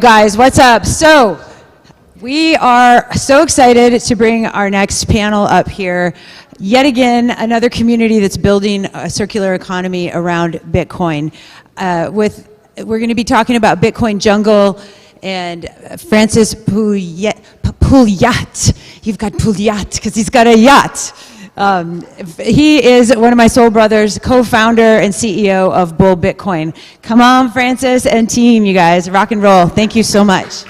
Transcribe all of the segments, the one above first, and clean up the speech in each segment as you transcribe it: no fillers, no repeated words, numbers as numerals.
Guys, what's up? So we are so excited to bring our next panel up here. Yet again, another community that's building a circular economy around Bitcoin. We're going to be talking about Bitcoin Jungle and Francis Pouliot. You've got Pouliot because he's got a yacht. He is one of my soul brothers, co-founder and CEO of Bull Bitcoin. Come on, Francis and team, you guys, rock and roll. Thank you so much.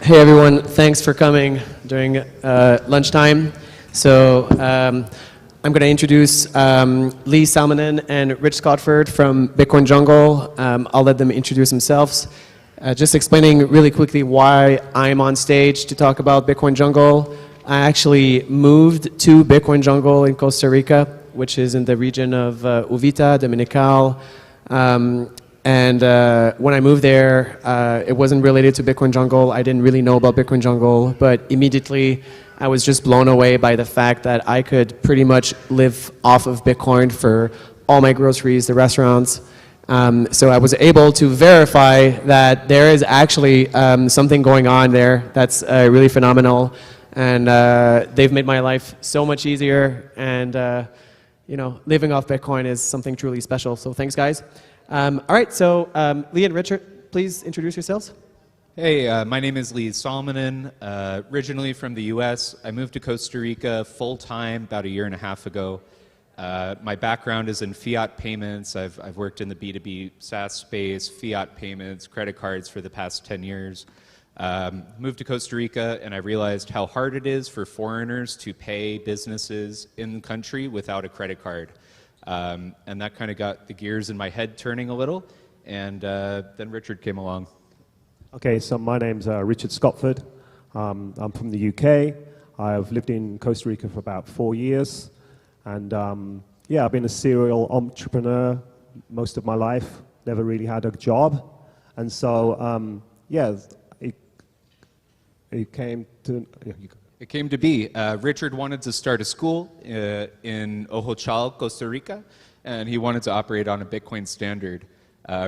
Hey everyone, thanks for coming during lunchtime. So I'm going to introduce Lee Salminen and Rich Scotford from Bitcoin Jungle. I'll let them introduce themselves. Just explaining really quickly why I'm on stage to talk about Bitcoin Jungle. I actually moved to Bitcoin Jungle in Costa Rica, which is in the region of Uvita, Dominical. And when I moved there, it wasn't related to Bitcoin Jungle. I didn't really know about Bitcoin Jungle, but immediately I was just blown away by the fact that I could pretty much live off of Bitcoin for all my groceries, the restaurants. So I was able to verify that there is actually something going on there that's really phenomenal, and they've made my life so much easier, and you know, living off Bitcoin is something truly special. So thanks, guys. All right, so Lee and Richard, please introduce yourselves. Hey, my name is Lee Salminen, originally from the US. I moved to Costa Rica full-time about 1.5 years ago. My background is in fiat payments. I've worked in the B2B SaaS space, fiat payments, credit cards for the past 10 years. Moved to Costa Rica and I realized how hard it is for foreigners to pay businesses in the country without a credit card. And that kind of got the gears in my head turning a little, and then Richard came along. Okay, so my name's Richard Scotford. I'm from the UK. I've lived in Costa Rica for about 4 years. And yeah, I've been a serial entrepreneur most of my life, never really had a job. And so, yeah, it came to... It came to be. Richard wanted to start a school in Ojochal, Costa Rica, and he wanted to operate on a Bitcoin standard.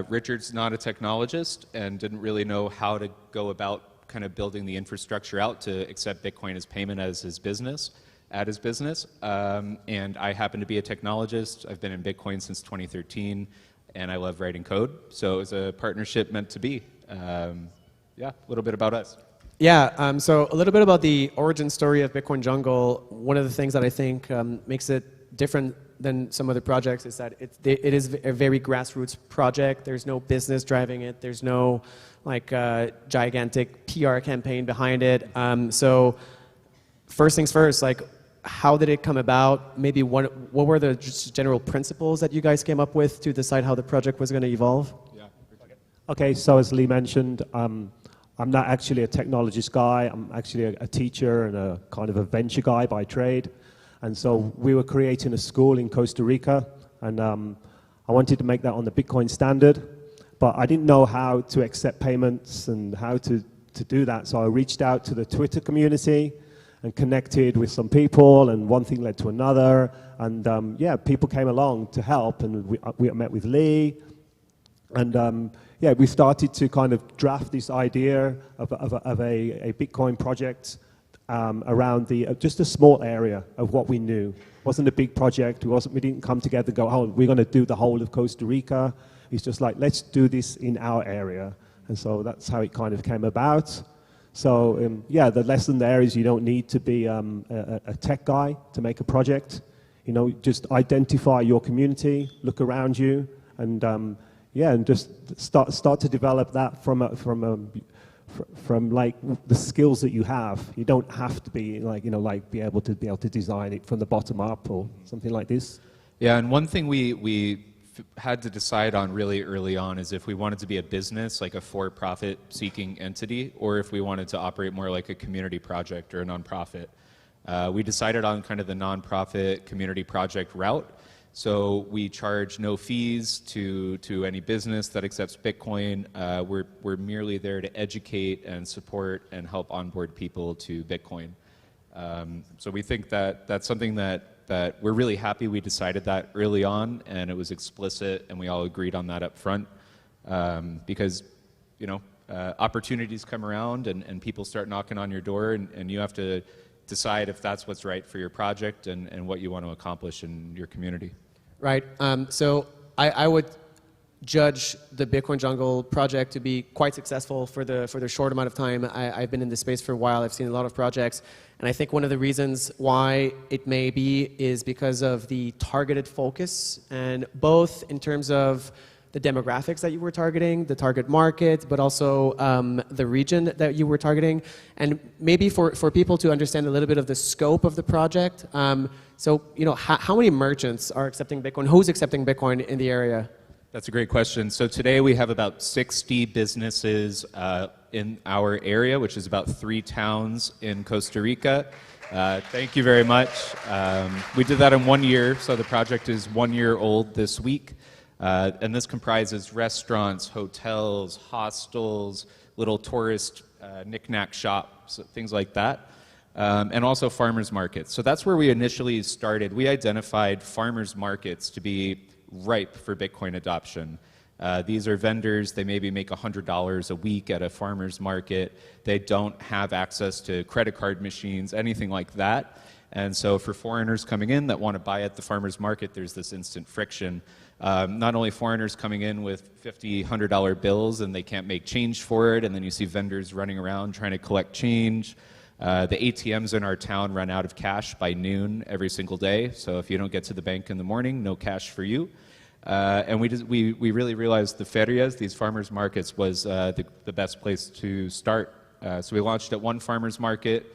Richard's not a technologist and didn't really know how to go about kind of building the infrastructure out to accept Bitcoin as payment as his business. And I happen to be a technologist. I've been in Bitcoin since 2013, and I love writing code. So it was a partnership meant to be. Yeah, a little bit about us. Yeah, so a little bit about the origin story of Bitcoin Jungle. One of the things that I think makes it different than some other projects is that it is a very grassroots project. There's no business driving it. There's no like gigantic PR campaign behind it. So first things first, like, how did it come about? Maybe what were the just general principles that you guys came up with to decide how the project was going to evolve? Yeah. Okay, so as Lee mentioned, I'm not actually a technologist guy. I'm actually a teacher and a kind of a venture guy by trade. And so we were creating a school in Costa Rica, and I wanted to make that on the Bitcoin standard, but I didn't know how to accept payments and how to do that. So I reached out to the Twitter community and connected with some people, and one thing led to another, and yeah, people came along to help, and we met with Lee, and yeah, we started to kind of draft this idea of a Bitcoin project around just a small area of what we knew. It wasn't a big project. We didn't come together and go, oh, we're going to do the whole of Costa Rica. It's just like, let's do this in our area, and so that's how it kind of came about. So yeah, the lesson there is you don't need to be a tech guy to make a project. You know, just identify your community, look around you, and yeah, and just start to develop that from like the skills that you have. You don't have to be like, you know, like be able to design it from the bottom up or something like this. Yeah, and one thing we had to decide on really early on is if we wanted to be a business, like a for-profit seeking entity, or if we wanted to operate more like a community project or a nonprofit. We decided on kind of the nonprofit community project route. So we charge no fees to any business that accepts Bitcoin. We're merely there to educate and support and help onboard people to Bitcoin. So we think that that's something that that we're really happy we decided that early on, and it was explicit, and we all agreed on that up front, because, you know, opportunities come around and people start knocking on your door, and you have to decide if that's what's right for your project and what you want to accomplish in your community. Right. So I would judge the Bitcoin Jungle project to be quite successful for the short amount of time. I've been in this space for a while. I've seen a lot of projects. And I think one of the reasons why it may be is because of the targeted focus, and both in terms of the demographics that you were targeting, the target market, but also the region that you were targeting. And maybe for people to understand a little bit of the scope of the project. So, you know, how many merchants are accepting Bitcoin? Who's accepting Bitcoin in the area? That's a great question. So today we have about 60 businesses in our area, which is about 3 towns in Costa Rica. Thank you very much. We did that in 1 year, so the project is 1 year old this week. And this comprises restaurants, hotels, hostels, little tourist knick-knack shops, things like that, and also farmers markets. So that's where we initially started. We identified farmers markets to be ripe for Bitcoin adoption. These are vendors, they maybe make $100 a week at a farmer's market. They don't have access to credit card machines, anything like that. And so for foreigners coming in that want to buy at the farmer's market, there's this instant friction. Not only foreigners coming in with $50, $100 bills and they can't make change for it, and then you see vendors running around trying to collect change. The ATMs in our town run out of cash by noon every single day, so if you don't get to the bank in the morning, no cash for you. And we really realized the ferias, these farmers markets, was the best place to start. So we launched at one farmers market.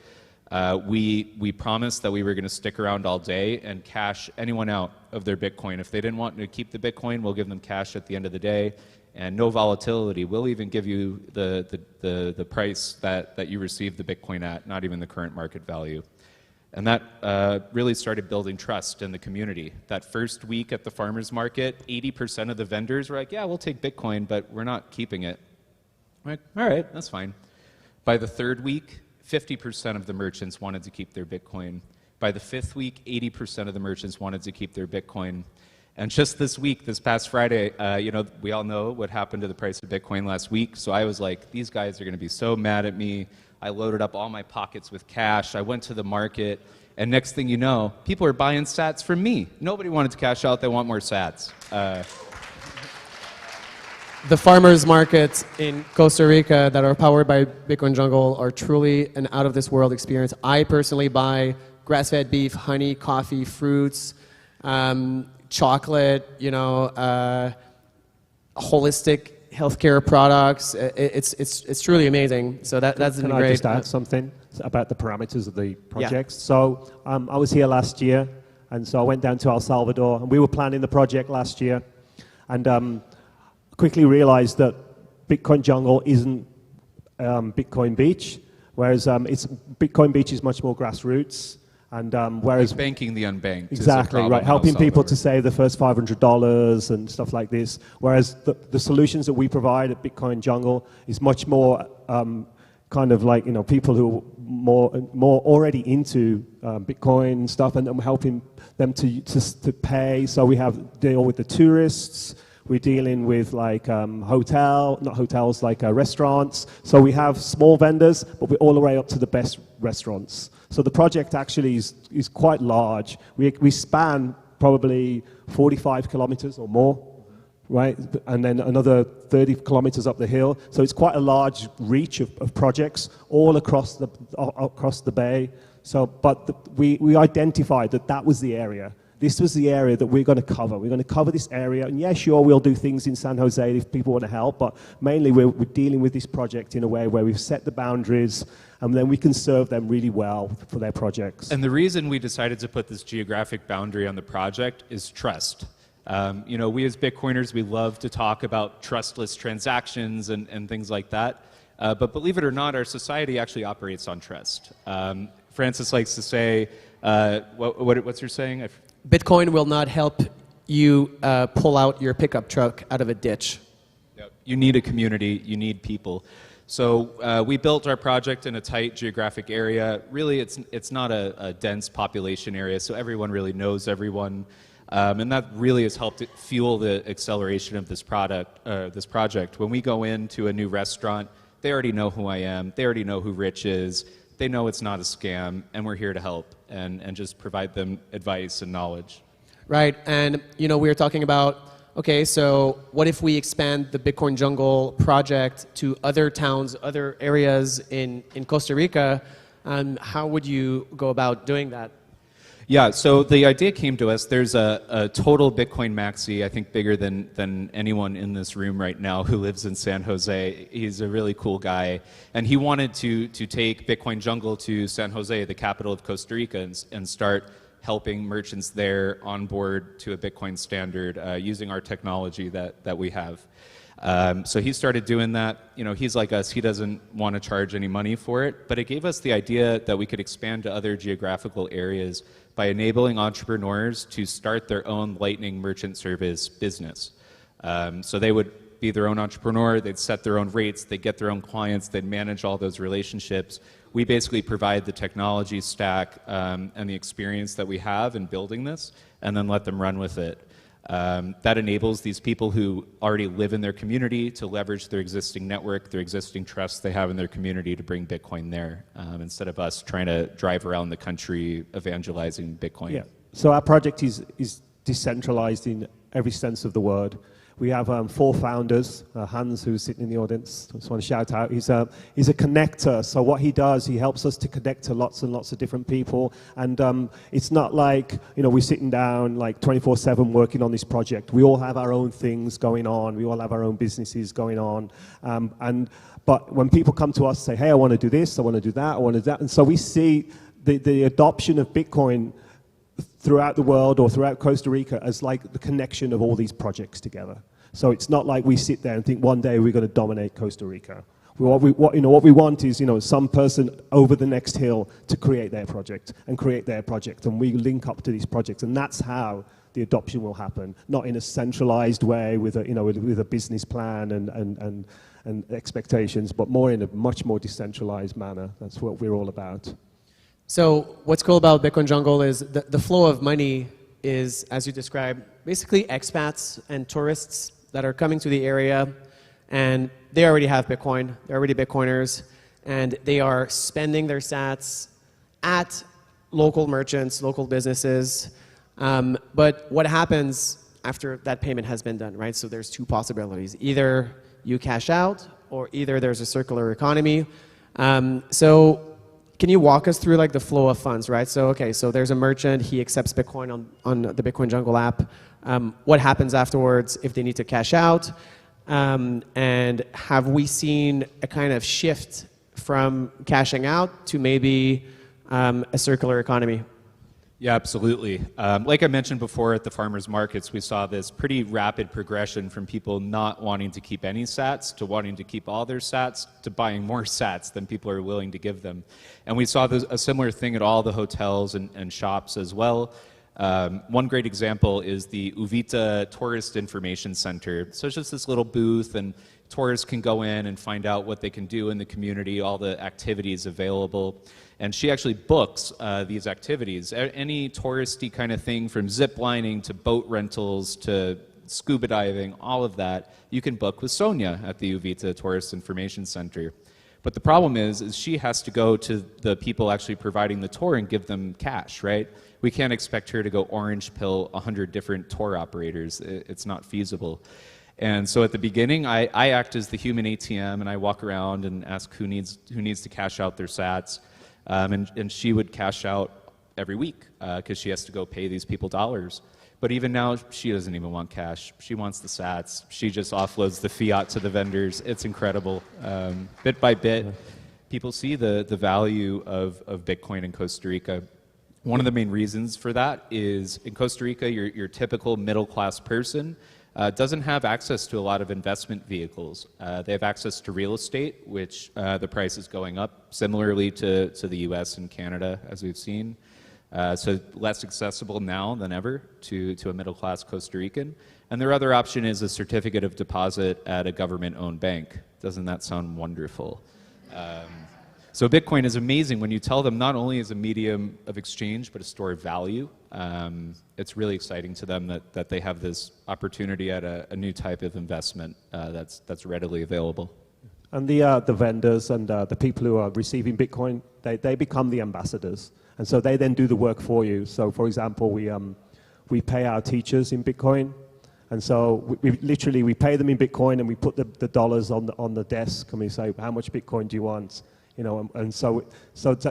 We promised that we were going to stick around all day and cash anyone out of their Bitcoin. If they didn't want to keep the Bitcoin, we'll give them cash at the end of the day, and no volatility. We'll even give you the price that you received the Bitcoin at, not even the current market value. And that really started building trust in the community. That first week at the farmers market, 80% of the vendors were like, yeah, we'll take Bitcoin, but we're not keeping it. I'm like, all right, that's fine. By the third week, 50% of the merchants wanted to keep their Bitcoin. By the fifth week, 80% of the merchants wanted to keep their Bitcoin. And just this week, this past Friday, you know, we all know what happened to the price of Bitcoin last week. So I was like, these guys are going to be so mad at me. I loaded up all my pockets with cash. I went to the market. And next thing you know, people are buying sats from me. Nobody wanted to cash out. They want more sats. The farmers markets in Costa Rica that are powered by Bitcoin Jungle are truly an out-of-this-world experience. I personally buy grass-fed beef, honey, coffee, fruits, chocolate, you know, holistic healthcare products. It's truly amazing. So that's Can great. I just add something about the parameters of the projects? Yeah. So I was here last year, and so I went down to El Salvador, and we were planning the project last year, and quickly realized that Bitcoin Jungle isn't Bitcoin Beach, whereas Bitcoin Beach is much more grassroots. And whereas like banking the unbanked. Exactly, right. Helping people to save the first $500 and stuff like this. Whereas the solutions that we provide at Bitcoin Jungle is much more kind of like, you know, people who are more already into Bitcoin and stuff, and we're helping them to pay. So we deal with the tourists. We're dealing with like not hotels, like restaurants. So we have small vendors, but we're all the way up to the best restaurants. So the project actually is quite large. We span probably 45 kilometers or more, right? And then another 30 kilometers up the hill. So it's quite a large reach of projects all across the bay. So, but we identified that was the area. This was the area that we're going to cover. We're going to cover this area. And yeah, sure, we'll do things in San Jose if people want to help, but mainly we're dealing with this project in a way where we've set the boundaries, and then we can serve them really well for their projects. And the reason we decided to put this geographic boundary on the project is trust. You know, we as Bitcoiners, we love to talk about trustless transactions and things like that. But believe it or not, our society actually operates on trust. Francis likes to say, what's your saying? Bitcoin will not help you pull out your pickup truck out of a ditch. You need a community, you need people. So we built our project in a tight geographic area. Really, it's not a dense population area, so everyone really knows everyone. And that really has helped fuel the acceleration of this project. When we go into a new restaurant, they already know who I am. They already know who Rich is. They know it's not a scam, and we're here to help and just provide them advice and knowledge. Right, and we were talking about, okay, so what if we expand the Bitcoin Jungle project to other towns, other areas in Costa Rica? How would you go about doing that? Yeah, so the idea came to us. There's a total Bitcoin maxi, I think bigger than anyone in this room right now who lives in San Jose. He's a really cool guy. And he wanted to take Bitcoin Jungle to San Jose, the capital of Costa Rica, and start helping merchants there onboard to a Bitcoin standard using our technology that we have. So he started doing that. He's like us. He doesn't want to charge any money for it. But it gave us the idea that we could expand to other geographical areas by enabling entrepreneurs to start their own Lightning merchant service business. So they would be their own entrepreneur. They'd set their own rates. They'd get their own clients. They'd manage all those relationships. We basically provide the technology stack and the experience that we have in building this, and then let them run with it. That enables these people who already live in their community to leverage their existing network, their existing trust they have in their community to bring Bitcoin there, instead of us trying to drive around the country evangelizing Bitcoin. Yeah. So our project is decentralized in every sense of the word. We have 4 founders. Hans, who's sitting in the audience, I just want to shout out. He's a connector. So what he does, he helps us to connect to lots and lots of different people. And it's not like we're sitting down like 24/7 working on this project. We all have our own things going on. We all have our own businesses going on. But when people come to us and say, "Hey, I want to do this. I want to do that. I want to do that," and so we see the adoption of Bitcoin throughout the world or throughout Costa Rica as like the connection of all these projects together. So it's not like we sit there and think one day we're going to dominate Costa Rica. What we want is some person over the next hill to create their project, and we link up to these projects, and that's how the adoption will happen. Not in a centralized way with a business plan and expectations, but more in a much more decentralized manner. That's what we're all about. So what's cool about Bitcoin Jungle is the flow of money is, as you described, basically expats and tourists that are coming to the area, and they already have Bitcoin. They're already Bitcoiners, and they are spending their sats at local merchants, local businesses. But what happens after that payment has been done, right? So there's 2 possibilities. Either you cash out, or either there's a circular economy. So can you walk us through like the flow of funds, right? So there's a merchant, he accepts Bitcoin on the Bitcoin Jungle app. What happens afterwards if they need to cash out? And have we seen a kind of shift from cashing out to maybe a circular economy? Yeah, absolutely. Like I mentioned before at the farmers markets, we saw this pretty rapid progression from people not wanting to keep any sats to wanting to keep all their sats to buying more sats than people are willing to give them. And we saw a similar thing at all the hotels and shops as well. One great example is the Uvita Tourist Information Center. So it's just this little booth, and tourists can go in and find out what they can do in the community, all the activities available. And she actually books these activities. Any touristy kind of thing, from zip lining to boat rentals to scuba diving, all of that, you can book with Sonia at the Uvita Tourist Information Center. But the problem is she has to go to the people actually providing the tour and give them cash, right? We can't expect her to go orange pill 100 different tour operators. It's not feasible. And so at the beginning, I act as the human ATM, and I walk around and ask who needs to cash out their sats. And she would cash out every week because she has to go pay these people dollars. But even now, she doesn't even want cash. She wants the sats. She just offloads the fiat to the vendors. It's incredible. Bit by bit, people see the value of Bitcoin in Costa Rica. One of the main reasons for that is in Costa Rica, your typical middle-class person doesn't have access to a lot of investment vehicles. They have access to real estate, which the price is going up, similarly to the US and Canada, as we've seen. So less accessible now than ever to a middle-class Costa Rican. And their other option is a certificate of deposit at a government-owned bank. Doesn't that sound wonderful? So Bitcoin is amazing when you tell them not only as a medium of exchange, but a store of value. It's really exciting to them that they have this opportunity at a new type of investment that's readily available. And the vendors and the people who are receiving Bitcoin, they become the ambassadors. And so they then do the work for you. So for example, we pay our teachers in Bitcoin. And so we literally pay them in Bitcoin and we put the dollars on the desk and we say, how much Bitcoin do you want? You know, and so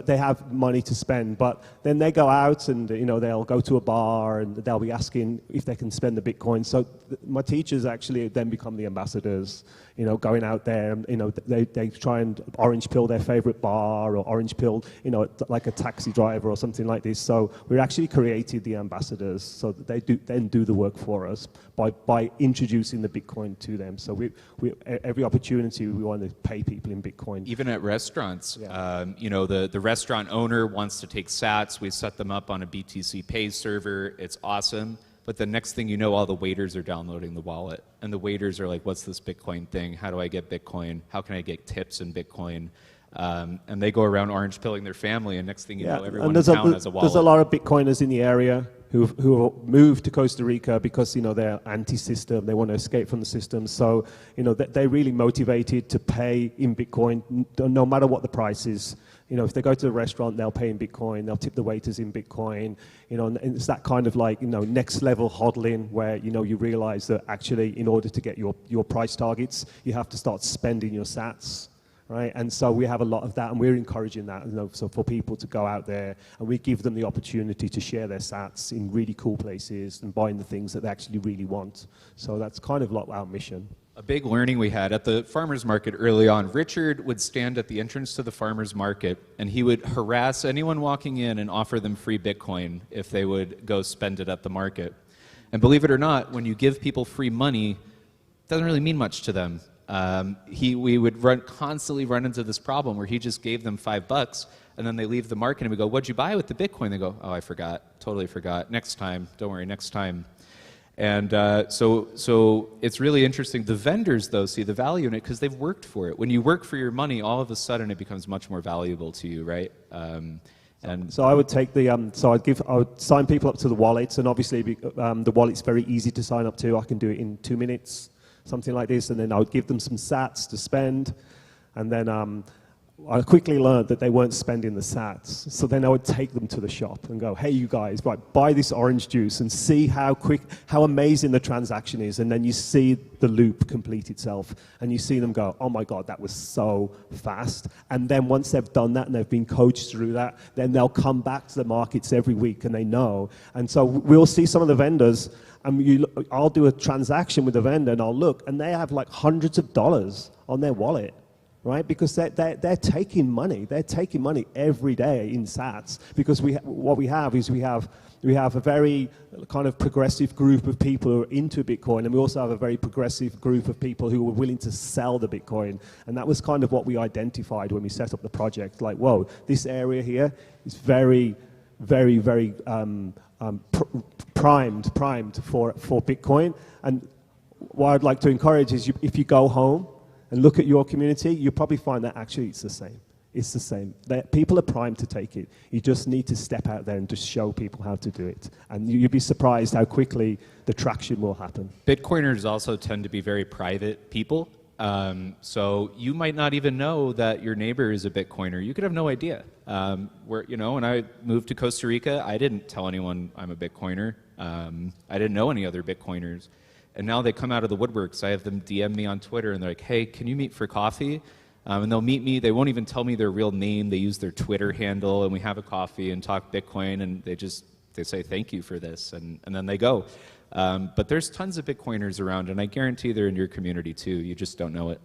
they have money to spend, but then they go out and, you know, they'll go to a bar and they'll be asking if they can spend the Bitcoin. So my teachers actually then become the ambassadors, you know, going out there, and, you know, they try and orange pill their favorite bar or orange pill, you know, like a taxi driver or something like this. So we're actually created the ambassadors so that they then do the work for us by introducing the Bitcoin to them. So we every opportunity we want to pay people in Bitcoin. Even at restaurants, Yeah. you know, the restaurant owner wants to take sats. We set them up on a BTC Pay server. It's awesome. But the next thing you know, all the waiters are downloading the wallet. And the waiters are like, what's this Bitcoin thing? How do I get Bitcoin? How can I get tips in Bitcoin? And they go around orange pilling their family, and next thing you know, everyone in town has a wallet. There's a lot of Bitcoiners in the area who moved to Costa Rica because, you know, they're anti-system, they want to escape from the system. So, you know, they're really motivated to pay in Bitcoin, no matter what the price is. You know, if they go to a restaurant, they'll pay in Bitcoin, they'll tip the waiters in Bitcoin, you know, and it's that kind of like, you know, next level hodling where, you know, you realize that actually in order to get your price targets, you have to start spending your sats. Right? And so we have a lot of that, and we're encouraging that, you know, so for people to go out there, and we give them the opportunity to share their sats in really cool places and buying the things that they actually really want. So that's kind of like our mission. A big learning we had at the farmer's market early on, Richard would stand at the entrance to the farmer's market, and he would harass anyone walking in and offer them free Bitcoin if they would go spend it at the market. And believe it or not, when you give people free money, it doesn't really mean much to them. We would constantly run into this problem where he just gave them $5, and then they leave the market and we go, what'd you buy with the Bitcoin? They go, oh, I forgot, totally forgot. Next time, don't worry, next time. And so it's really interesting. The vendors, though, see the value in it because they've worked for it. When you work for your money, all of a sudden it becomes much more valuable to you, right? And so I would take I would sign people up to the wallets, and obviously the wallet's very easy to sign up to. I can do it in 2 minutes. Something like this, and then I would give them some sats to spend, and then I quickly learned that they weren't spending the sats, so then I would take them to the shop and go, hey you guys, right, buy this orange juice and see how amazing the transaction is, and then you see the loop complete itself, and you see them go, oh my god, that was so fast. And then once they've done that and they've been coached through that, then they'll come back to the markets every week, and they know. And so we'll see some of the vendors, and I'll do a transaction with the vendor, and I'll look, and they have like hundreds of dollars on their wallet, right? Because they're taking money. They're taking money every day in sats. Because what we have is we have a very kind of progressive group of people who are into Bitcoin, and we also have a very progressive group of people who are willing to sell the Bitcoin. And that was kind of what we identified when we set up the project. Like, whoa, this area here is very, very, very primed for Bitcoin. And what I'd like to encourage is if you go home and look at your community, you'll probably find that actually it's the same. It's the same. People are primed to take it. You just need to step out there and just show people how to do it. And you'd be surprised how quickly the traction will happen. Bitcoiners also tend to be very private people. So you might not even know that your neighbor is a Bitcoiner. You could have no idea. When I moved to Costa Rica, I didn't tell anyone I'm a Bitcoiner. I didn't know any other Bitcoiners. And now they come out of the woodworks. I have them DM me on Twitter, and they're like, hey, can you meet for coffee? And they'll meet me. They won't even tell me their real name. They use their Twitter handle, and we have a coffee and talk Bitcoin, and they say thank you for this, and then they go. But there's tons of Bitcoiners around, and I guarantee they're in your community too. You just don't know it.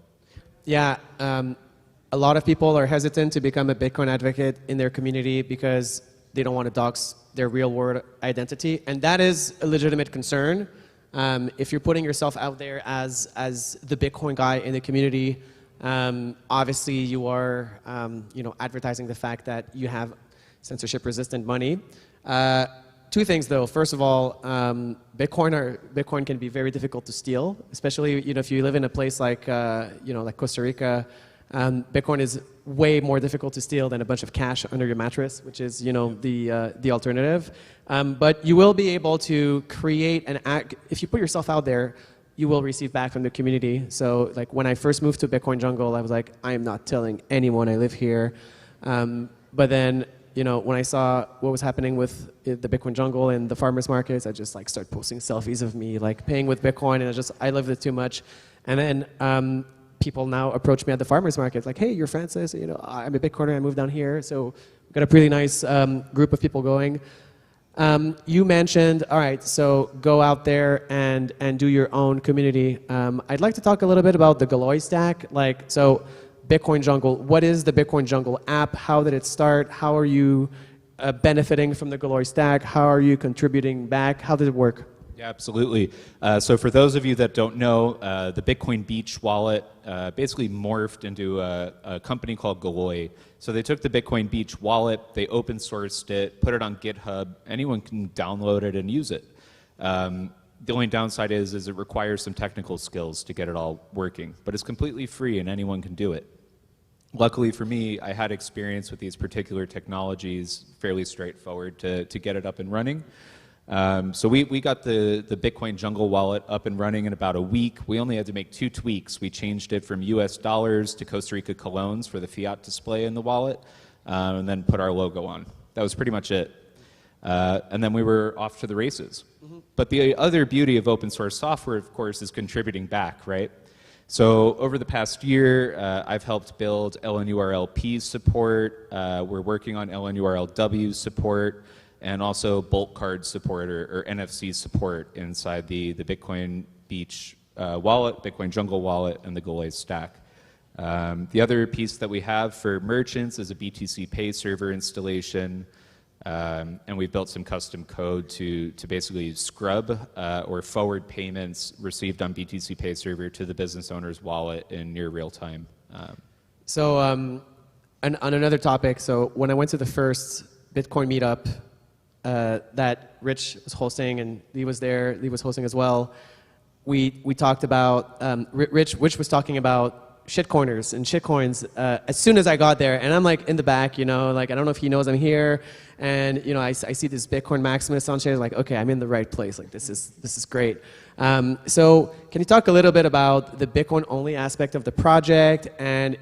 Yeah, a lot of people are hesitant to become a Bitcoin advocate in their community because they don't want to dox their real-world identity, and that is a legitimate concern. If you're putting yourself out there as the Bitcoin guy in the community, obviously you are advertising the fact that you have censorship-resistant money. Two things though. First of all, Bitcoin can be very difficult to steal, especially if you live in a place like like Costa Rica. Bitcoin is way more difficult to steal than a bunch of cash under your mattress, which is the alternative. But you will be able to create an act if you put yourself out there. You will receive back from the community. So like when I first moved to Bitcoin Jungle, I was like, I am not telling anyone I live here. But then when I saw what was happening with the Bitcoin Jungle and the farmers markets, I just like started posting selfies of me like paying with Bitcoin, and I loved it too much. And then people now approach me at the farmers market like, hey, you're Francis, I'm a Bitcoiner, I moved down here, so we've got a pretty nice group of people going. You mentioned, all right, so go out there and do your own community. I'd like to talk a little bit about the Galoy stack. So Bitcoin Jungle, what is the Bitcoin Jungle app? How did it start? How are you benefiting from the Galoy stack? How are you contributing back? How did it work? Yeah, absolutely. So for those of you that don't know, the Bitcoin Beach wallet basically morphed into a company called Galoy. So they took the Bitcoin Beach wallet, they open sourced it, put it on GitHub. Anyone can download it and use it. The only downside is it requires some technical skills to get it all working. But it's completely free and anyone can do it. Luckily for me, I had experience with these particular technologies, fairly straightforward to get it up and running. So we got the Bitcoin Jungle wallet up and running in about a week. We only had to make 2 tweaks. We changed it from US dollars to Costa Rica colones for the fiat display in the wallet, and then put our logo on. That was pretty much it. And then we were off to the races. Mm-hmm. But the other beauty of open source software, of course, is contributing back, right? So over the past year, I've helped build LNURLP support. We're working on LNURLW support, and also bulk card support or NFC support inside the Bitcoin Beach wallet, Bitcoin Jungle wallet, and the Galoy stack. The other piece that we have for merchants is a BTC Pay server installation, and we've built some custom code to basically scrub or forward payments received on BTC Pay server to the business owner's wallet in near real time. So on another topic, so when I went to the first Bitcoin meetup, that Rich was hosting, and Lee was there, Lee was hosting as well. We talked about, Rich was talking about shitcoiners and shitcoins as soon as I got there, and I'm like in the back, like I don't know if he knows I'm here, and I see this Bitcoin Maximus on stage, like okay, I'm in the right place, like this is great. So can you talk a little bit about the Bitcoin only aspect of the project, and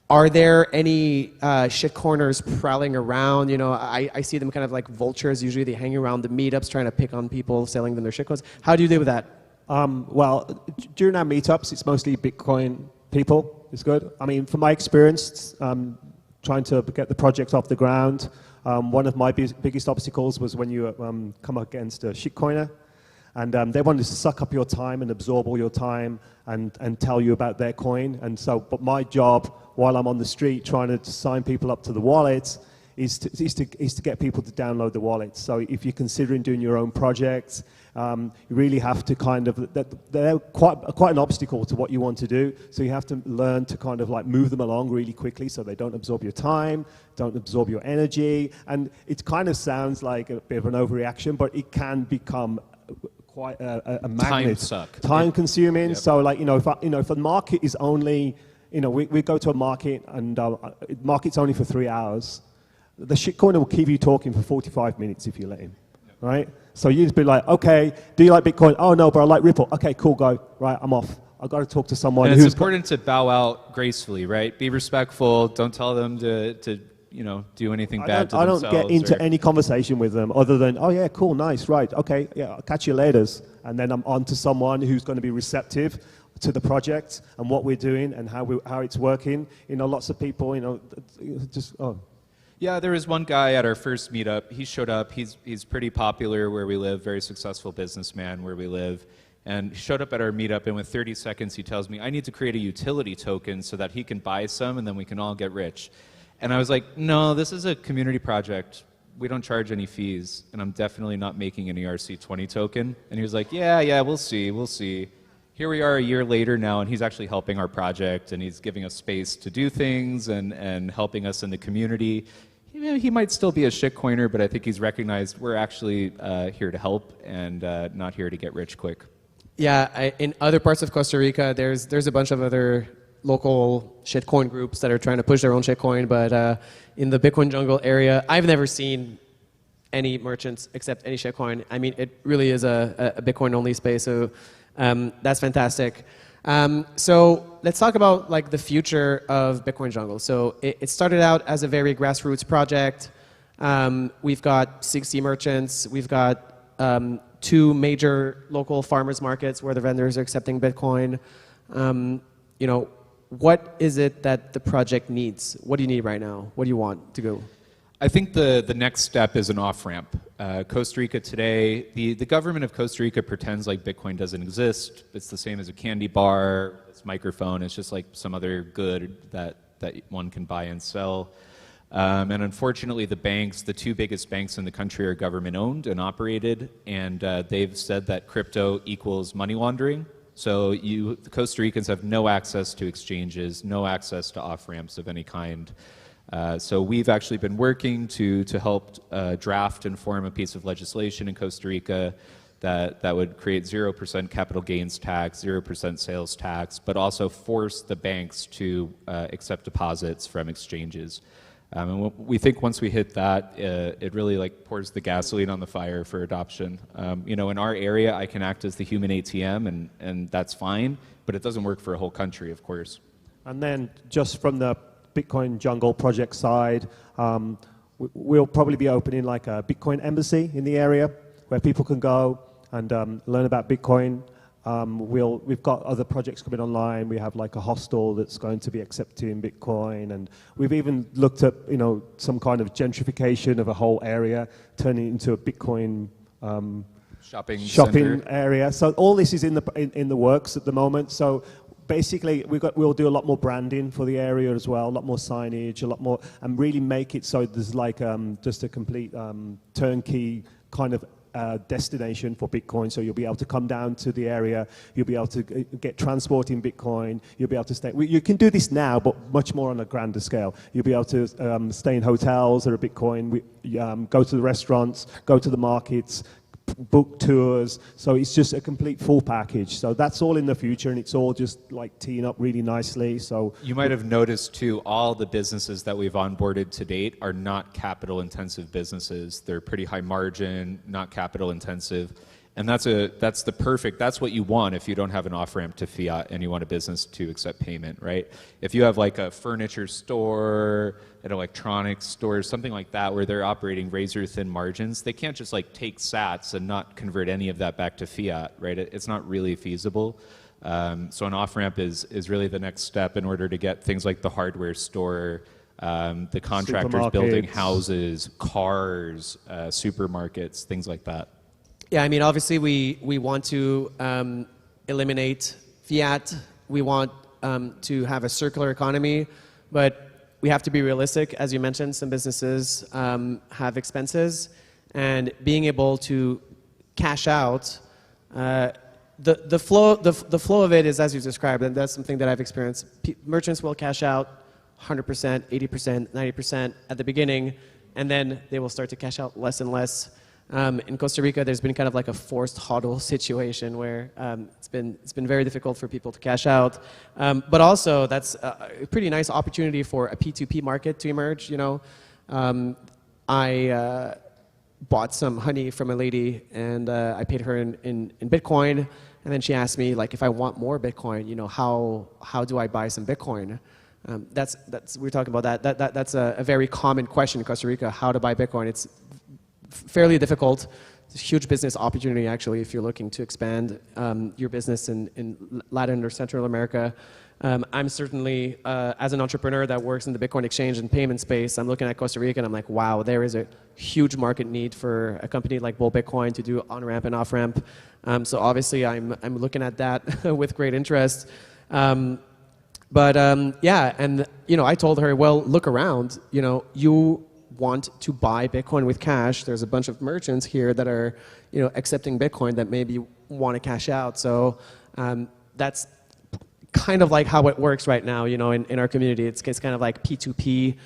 are there any shitcoiners prowling around? I see them kind of like vultures. Usually they hang around the meetups trying to pick on people, selling them their shitcoins. How do you deal with that? Well, during our meetups, it's mostly Bitcoin people. It's good. I mean, from my experience, trying to get the project off the ground, one of my biggest obstacles was when you come against a shitcoiner. And they wanted to suck up your time and absorb all your time and tell you about their coin. And so, but my job, while I'm on the street trying to sign people up to the wallets, is to get people to download the wallet. So if you're considering doing your own projects, you really have to kind of, they're quite an obstacle to what you want to do. So you have to learn to kind of like move them along really quickly so they don't absorb your time, don't absorb your energy. And it kind of sounds like a bit of an overreaction, but it can become quite a magnet. Time consuming. Yep. So like, if the market is only, we go to a market and market's only for 3 hours. The shitcoiner will keep you talking for 45 minutes if you let him, right? So you just be like, okay, do you like Bitcoin? Oh no, but I like Ripple. Okay, cool, go. Right, I'm off. I've got to talk to someone and it's important to bow out gracefully, right? Be respectful. Don't tell them to do anything bad to themselves. I don't get into any conversation with them other than, oh yeah, cool, nice, right, okay, yeah, I'll catch you later. And then I'm on to someone who's going to be receptive to the project and what we're doing and how it's working. Lots of people, just, oh. Yeah, there was one guy at our first meetup. He showed up. He's pretty popular where we live, very successful businessman where we live. And he showed up at our meetup, and with 30 seconds, he tells me, I need to create a utility token so that he can buy some, and then we can all get rich. And I was like, no, this is a community project. We don't charge any fees, and I'm definitely not making an ERC20 token. And he was like, yeah, we'll see. Here we are a year later now, and he's actually helping our project, and he's giving us space to do things and helping us in the community. he might still be a shitcoiner, but I think he's recognized we're actually here to help and not here to get rich quick. Yeah, in other parts of Costa Rica, there's a bunch of other local shitcoin groups that are trying to push their own shitcoin, but in the Bitcoin jungle area, I've never seen any merchants accept any shitcoin. I mean, it really is a Bitcoin-only space, so that's fantastic. So let's talk about like the future of Bitcoin jungle. So it started out as a very grassroots project. We've got 60 merchants. We've got 2 major local farmers markets where the vendors are accepting Bitcoin. You know, what is it that the project needs? What do you need right now? What do you want to go? I think the next step is an off-ramp. Costa Rica today, the government of Costa Rica pretends like Bitcoin doesn't exist. It's the same as a candy bar, it's microphone, it's just like some other good that one can buy and sell. And unfortunately, the banks, the 2 biggest banks in the country are government-owned and operated, and they've said that crypto equals money laundering. So the Costa Ricans have no access to exchanges, no access to off-ramps of any kind. So we've actually been working to help draft and form a piece of legislation in Costa Rica that would create 0% capital gains tax, 0% sales tax, but also force the banks to accept deposits from exchanges. And we think once we hit that, it really like pours the gasoline on the fire for adoption. You know, in our area, I can act as the human ATM, and that's fine, but it doesn't work for a whole country, of course. And then just from the Bitcoin Jungle project side, we'll probably be opening like a Bitcoin embassy in the area where people can go and learn about Bitcoin. We've got other projects coming online. We have like a hostel that's going to be accepting Bitcoin, and we've even looked at some kind of gentrification of a whole area, turning it into a Bitcoin shopping area. So all this is in the works at the moment. So basically, we'll do a lot more branding for the area as well, a lot more signage, a lot more, and really make it so there's like just a complete turnkey kind of destination for Bitcoin. So you'll be able to come down to the area, you'll be able to get transport in Bitcoin, you'll be able to stay. You can do this now, but much more on a grander scale. You'll be able to stay in hotels that are Bitcoin, go to the restaurants, go to the markets, book tours. So it's just a complete full package. So that's all in the future, and it's all just like teeing up really nicely. So you might have noticed too, all the businesses that we've onboarded to date are not capital intensive businesses. They're pretty high margin, not capital intensive. And that's what you want if you don't have an off-ramp to fiat and you want a business to accept payment, right? If you have like a furniture store, an electronics store, something like that, where they're operating razor-thin margins, they can't just like take sats and not convert any of that back to fiat, right? It's not really feasible. So an off-ramp is really the next step in order to get things like the hardware store, the contractors building houses, cars, supermarkets, things like that. Yeah, I mean, obviously we want to eliminate fiat. We want to have a circular economy, but we have to be realistic. As you mentioned, some businesses have expenses, and being able to cash out, the flow of it is as you described, and that's something that I've experienced. Merchants will cash out 100%, 80%, 90% at the beginning, and then they will start to cash out less and less. In Costa Rica, there's been kind of like a forced hodl situation where it's been very difficult for people to cash out. But also, that's a pretty nice opportunity for a P2P market to emerge. You know, I bought some honey from a lady, and I paid her in Bitcoin, and then she asked me like, if I want more Bitcoin, you know, how do I buy some Bitcoin? We're talking about that. That's a very common question in Costa Rica: how to buy Bitcoin. It's fairly difficult. It's a huge business opportunity, actually, if you're looking to expand your business in Latin or Central America. I'm certainly, as an entrepreneur that works in the Bitcoin exchange and payment space, I'm looking at Costa Rica and I'm like, wow, there is a huge market need for a company like Bull Bitcoin to do on-ramp and off-ramp. So obviously, I'm looking at that with great interest. Yeah, and I told her, well, look around. You want to buy Bitcoin with cash. There's a bunch of merchants here that are, accepting Bitcoin that maybe want to cash out. So that's kind of like how it works right now, in our community. It's kind of like P2P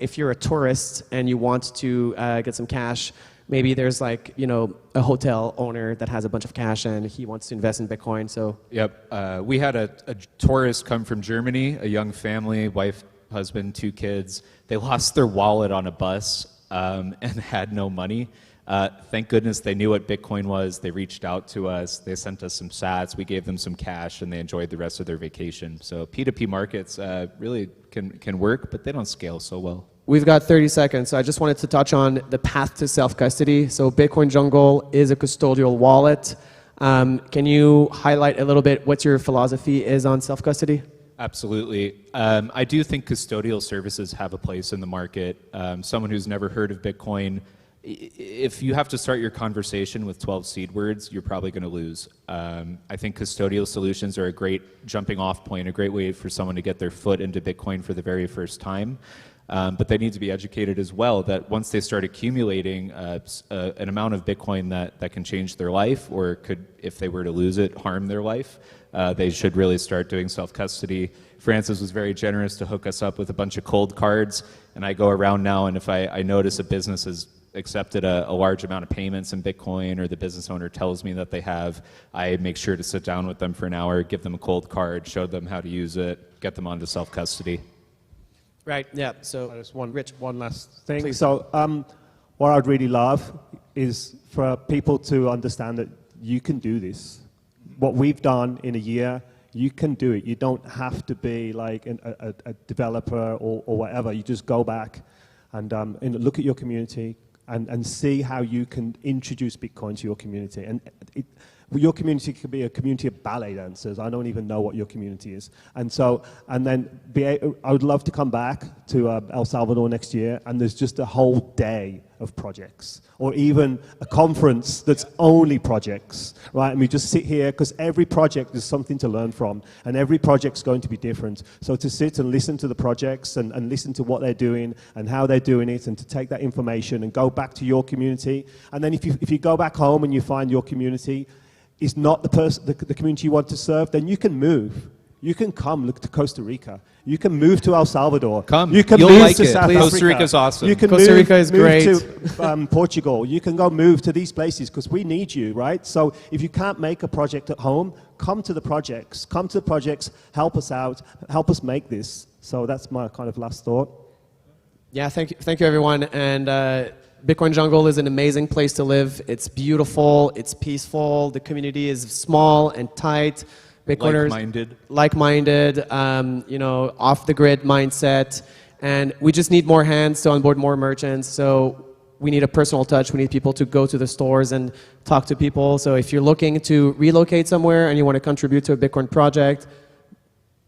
if you're a tourist and you want to get some cash, maybe there's like, a hotel owner that has a bunch of cash and he wants to invest in Bitcoin. So Yep. We had a tourist come from Germany, a young family, wife, husband, 2 kids. They lost their wallet on a bus and had no money. Thank goodness they knew what Bitcoin was. They reached out to us. They sent us some sats. We gave them some cash, and they enjoyed the rest of their vacation. So P2P markets really can work, but they don't scale so well. we've got 30 seconds, so I just wanted to touch on the path to self-custody. So Bitcoin Jungle is a custodial wallet. Can you highlight a little bit what your philosophy is on self-custody? Absolutely. I do think custodial services have a place in the market. Someone who's never heard of Bitcoin, if you have to start your conversation with 12 seed words, you're probably going to lose. I think custodial solutions are a great jumping off point, a great way for someone to get their foot into Bitcoin for the very first time. But they need to be educated as well that once they start accumulating an amount of Bitcoin that can change their life, or could, if they were to lose it, harm their life, they should really start doing self-custody. Francis was very generous to hook us up with a bunch of cold cards, and I go around now, and if I notice a business has accepted a large amount of payments in Bitcoin, or the business owner tells me that they have, I make sure to sit down with them for an hour, give them a cold card, show them how to use it, get them onto self-custody. Right, yeah, so Just one last thing. Please. So what I'd really love is for people to understand that you can do this. What we've done in a year, you can do it. You don't have to be like a developer or whatever. You just go back and look at your community and see how you can introduce Bitcoin to your community. And your community could be a community of ballet dancers. I don't even know what your community is. And then I would love to come back to El Salvador next year, and there's just a whole day of projects, or even a conference that's only projects, right? And we just sit here, because every project is something to learn from, and every project's going to be different. So to sit and listen to the projects and listen to what they're doing and how they're doing it, and to take that information and go back to your community. And then if you go back home and you find your community is not the community you want to serve, then you can move. You can come look to Costa Rica. You can move to El Salvador. Come. You can You'll move like to it. South Please. Africa. Costa Rica's awesome. You can Costa move, Rica is move great. to Portugal. You can go move to these places because we need you, right? So if you can't make a project at home, come to the projects. Come to the projects. Help us out. Help us make this. So that's my kind of last thought. yeah, thank you everyone. And Bitcoin Jungle is an amazing place to live. It's beautiful, it's peaceful, the community is small and tight. Bitcoiners, like-minded, off the grid mindset, and we just need more hands to onboard more merchants. So we need a personal touch. We need people to go to the stores and talk to people. So if you're looking to relocate somewhere and you want to contribute to a Bitcoin project,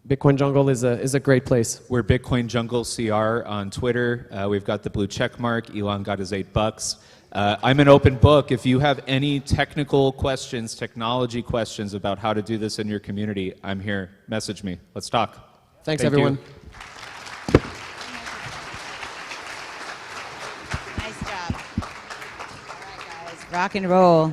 Bitcoin Jungle is a great place. We're Bitcoin Jungle CR on Twitter. We've got the blue check mark. Elon got his $8. I'm an open book. If you have any technical questions, technology questions about how to do this in your community, I'm here. Message me. Let's talk. Thanks, Thank everyone. you. Nice job. All right, guys. Rock and roll.